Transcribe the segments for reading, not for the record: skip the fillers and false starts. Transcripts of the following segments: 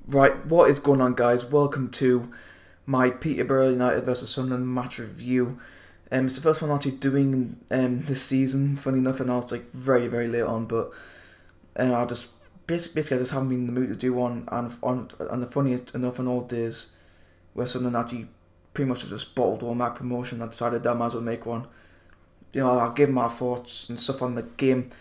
Right, what is going on, guys? Welcome to my Peterborough United versus Sunderland match review. It's the first one I'm actually doing this season. Funny enough, and now it's like very late on, but I just basically I just haven't been in the mood to do one. And the funniest enough, on all days where Sunderland actually pretty much just bottled all my promotion, I decided that I might as well make one. I'll give my thoughts and stuff on the game.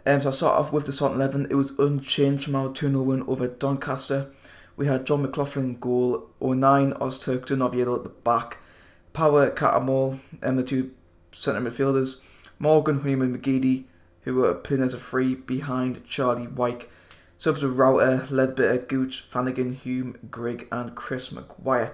So I start off with the starting 11. It was unchanged from our 2-0 win over Doncaster. We had John McLaughlin in goal, 09 Ozturk, John Oviedo at the back, Power, Catamol, and the two centre midfielders, Morgan, Honeyman, McGeady, who were playing as a free behind Charlie Wyke. Subs were Router, Ledbetter, Gooch, Flanagan, Hume, Grigg, and Chris McGuire.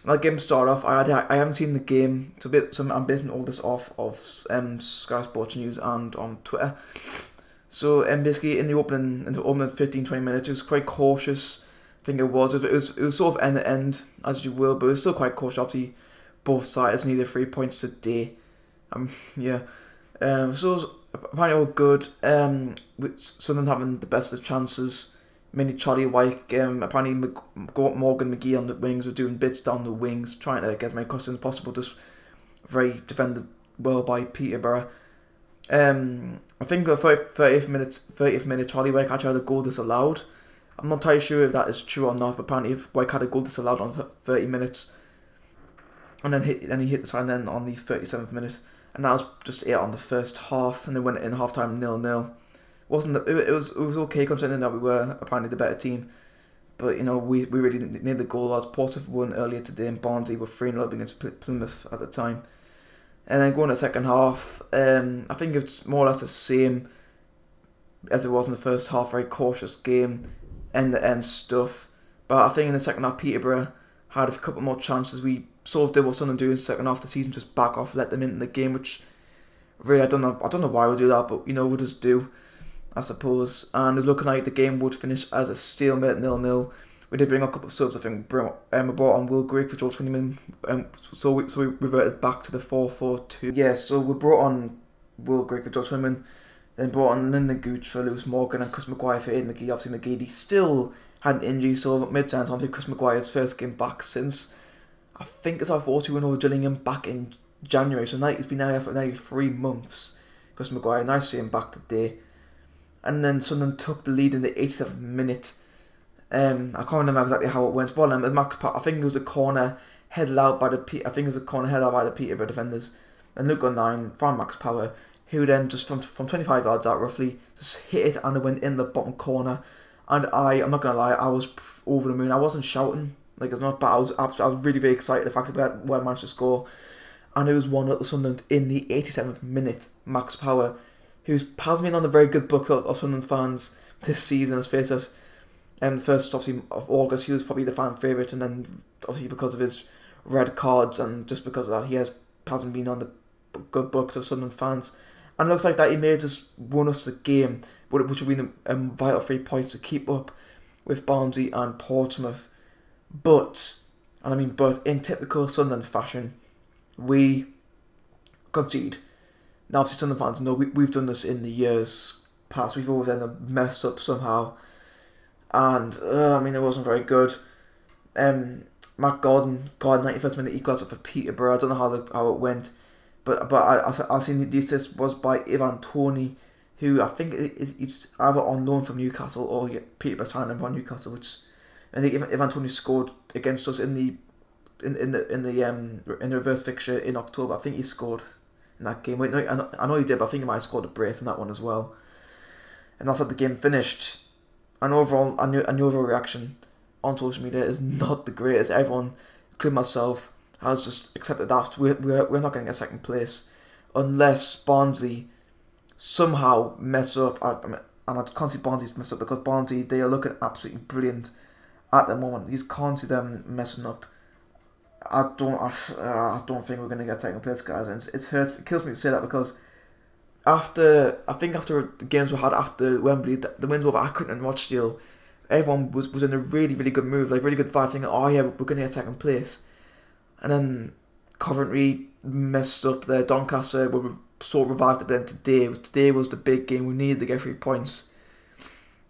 That game started off. I haven't seen the game, so I'm basing all this off of Sky Sports News and on Twitter. So basically in the opening 15-20 minutes, it was quite cautious. I think it was sort of end to end as you will, but it was still quite cautious. Obviously, both sides needed 3 points today. Yeah. So it was apparently all good. With Sunderland having the best of the chances. Mainly Charlie Wyke. Apparently Morgan McGee on the wings were doing bits down the wings, trying to get as many crosses as possible. Just very defended well by Peterborough. I think the 30th minute, Charlie Wyke actually had a goal disallowed. I'm not entirely sure if that is true or not, but apparently if Wyke had a goal disallowed on 30 minutes, and then he hit the sign then on the 37th minute, and that was just it on the first half, and then went in half time 0-0. It was okay considering that we were apparently the better team, but we really needed the goal as Portsmouth won earlier today, and Barnsley were 3-0 up against Plymouth at the time. And then going to the second half, I think it's more or less the same as it was in the first half. Very cautious game, end-to-end stuff. But I think in the second half, Peterborough had a couple more chances. We sort of did what Sunderland do in the second half of the season, just back off, let them into the game, which really I don't know why we do that, but we'll just do, I suppose. And it was looking like the game would finish as a stalemate, 0-0. We did bring a couple of subs. I think we brought on Will Grigg for George Honeyman, so we reverted back to the 4-4-2. Yeah, so we brought on Will Grigg for George Honeyman, then brought on Lyndon Gooch for Lewis Morgan and Chris McGuire for Aidan McGee. Obviously McGeady still had an injury, so mid-terms on Chris McGuire's first game back since I think it's our 4-2 win over Gillingham back in January. So now it's been now for nearly 3 months. Chris McGuire, nice to see him back today. And then Sunderland took the lead in the 87th minute. I can't remember exactly how it went, but I think it was a corner headed out by the Peterborough defenders. And Luke on 9 found Max Power, who then just from 25 yards out roughly just hit it, and it went in the bottom corner. And I'm not gonna lie, I was over the moon. I wasn't shouting like it's not, but I was really very excited the fact that we managed to score. And it was 1-0 to Sunderland in the 87th minute. Max Power, who's been on the very good books of Sunderland fans this season, has faced us. And the first, obviously, of August, he was probably the fan favourite, and then obviously because of his red cards and just because of that, he hasn't been on the good books of Sunderland fans. And it looks like that he may have just won us the game, which would be a vital 3 points to keep up with Barnsley and Portsmouth. But in typical Sunderland fashion, we concede. Now, obviously, Sunderland fans know we've done this in the years past. We've always ended up messed up somehow. And it wasn't very good. Matt Gordon 91st minute equaliser for Peterborough. I don't know how it went, but I seen the assist was by Ivan Toney, who I think is either on loan from Newcastle or Peterborough signed him from Newcastle. Which I think Ivan Toney scored against us in the reverse fixture in October. I think he scored in that game. Wait, no, I know he did, but I think he might have scored a brace in that one as well. And that's how the game finished. And overall, the overall reaction on social media is not the greatest. Everyone, including myself, has just accepted that we're not going to get second place unless Barnsley somehow mess up. And I can't see Barnsley's mess up because Barnsley, they are looking absolutely brilliant at the moment. You just can't see them messing up. I don't think we're going to get second place, guys. And it kills me to say that because after the games we had after Wembley, the wins over Accrington and Rochdale, everyone was in a really good mood, like really good vibe, thinking, oh yeah, we're going to get second place. And then Coventry messed up there. Doncaster were sort of revived it. Then today was the big game. We needed to get 3 points,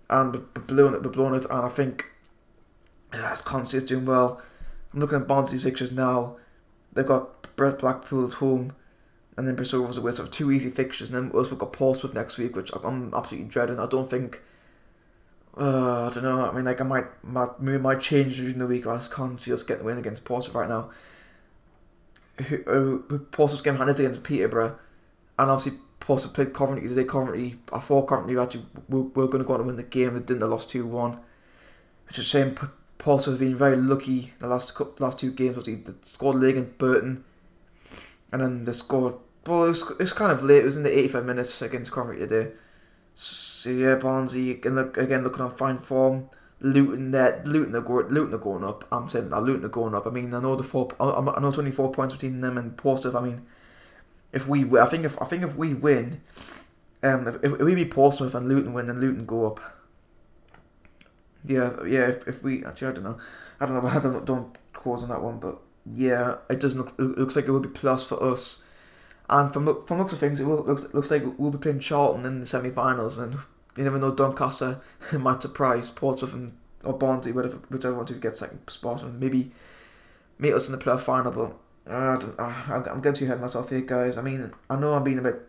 and we're blowing it. And I think Swansea is doing well. I'm looking at Barnsley's fixtures now. They've got Blackpool at home, and then Bristol Rovers away. So 2 easy fixtures, and then we've got Portsmouth next week, which I'm absolutely dreading. I don't think. I don't know. I mean, like, I might change during the week. I just can't see us getting a win against Portsmouth right now. Portsmouth's game hand is against Peterborough, and obviously Portsmouth played Coventry today. I thought Coventry actually were going to go on and win the game. They didn't. They lost 2-1, which is a shame. Portsmouth have been very lucky in the last 2 games. Obviously, they scored late against Burton, and then they scored. Well, it was kind of late. It was in the 85 minutes against Coventry today. So yeah, Barnsley again looking on fine form. Luton are going up. I'm saying that Luton are going up. I mean, I know it's only 4 points between them and Portsmouth. I mean, if we win, I think if we win, if we beat Portsmouth and Luton win, then Luton go up. Yeah. If we actually, I don't quote on that one, but yeah, it doesn't looks like it will be plus for us. And from looks of things, looks like we'll be playing Charlton in the semi-finals, and you never know, Doncaster might surprise Portsmouth or Barnsley, whichever one to get second spot, and maybe meet us in the playoff final. But I'm getting too ahead of myself here, guys. I mean, I know I'm being a bit,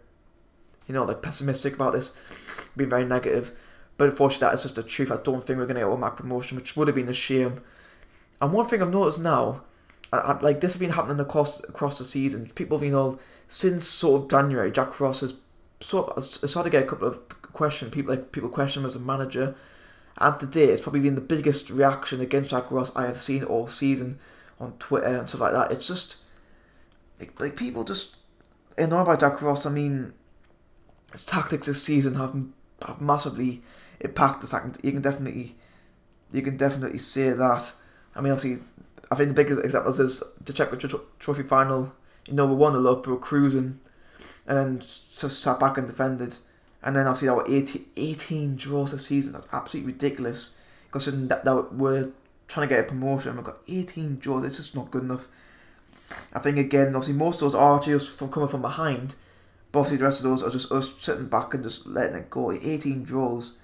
like pessimistic about this, being very negative, but unfortunately that is just the truth. I don't think we're going to get automatic promotion, which would have been a shame. And one thing I've noticed now, like this has been happening across the season. People have since sort of January, Jack Ross has started to get a couple of questions. People question him as a manager, and today it's probably been the biggest reaction against Jack Ross I have seen all season on Twitter and stuff like that. It's just like people just annoyed by Jack Ross. I mean, his tactics this season have massively impacted us. You can definitely say that. I mean, obviously, I think the biggest examples is the Czech Trophy final. We 1-0 up, we were cruising, and then just sat back and defended. And then obviously our 18 draws this season. That's absolutely ridiculous. Considering that we're trying to get a promotion, we've got 18 draws. It's just not good enough. I think again, obviously most of those are just from coming from behind, but obviously the rest of those are just us sitting back and just letting it go. 18 draws.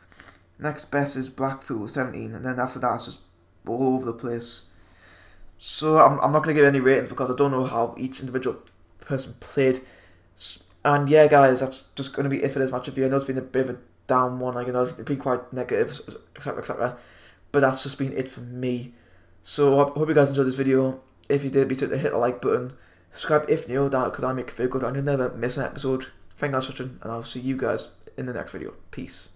Next best is Blackpool, 17, and then after that it's just all over the place. So I'm not going to give any ratings because I don't know how each individual person played. And yeah, guys, that's just going to be it for this match review. I know it's been a bit of a down one, it's been quite negative, etc. But that's just been it for me. So I hope you guys enjoyed this video. If you did, be sure to hit the like button. Subscribe if you're that, because I make it feel good and you'll never miss an episode. Thank you guys for watching, and I'll see you guys in the next video. Peace.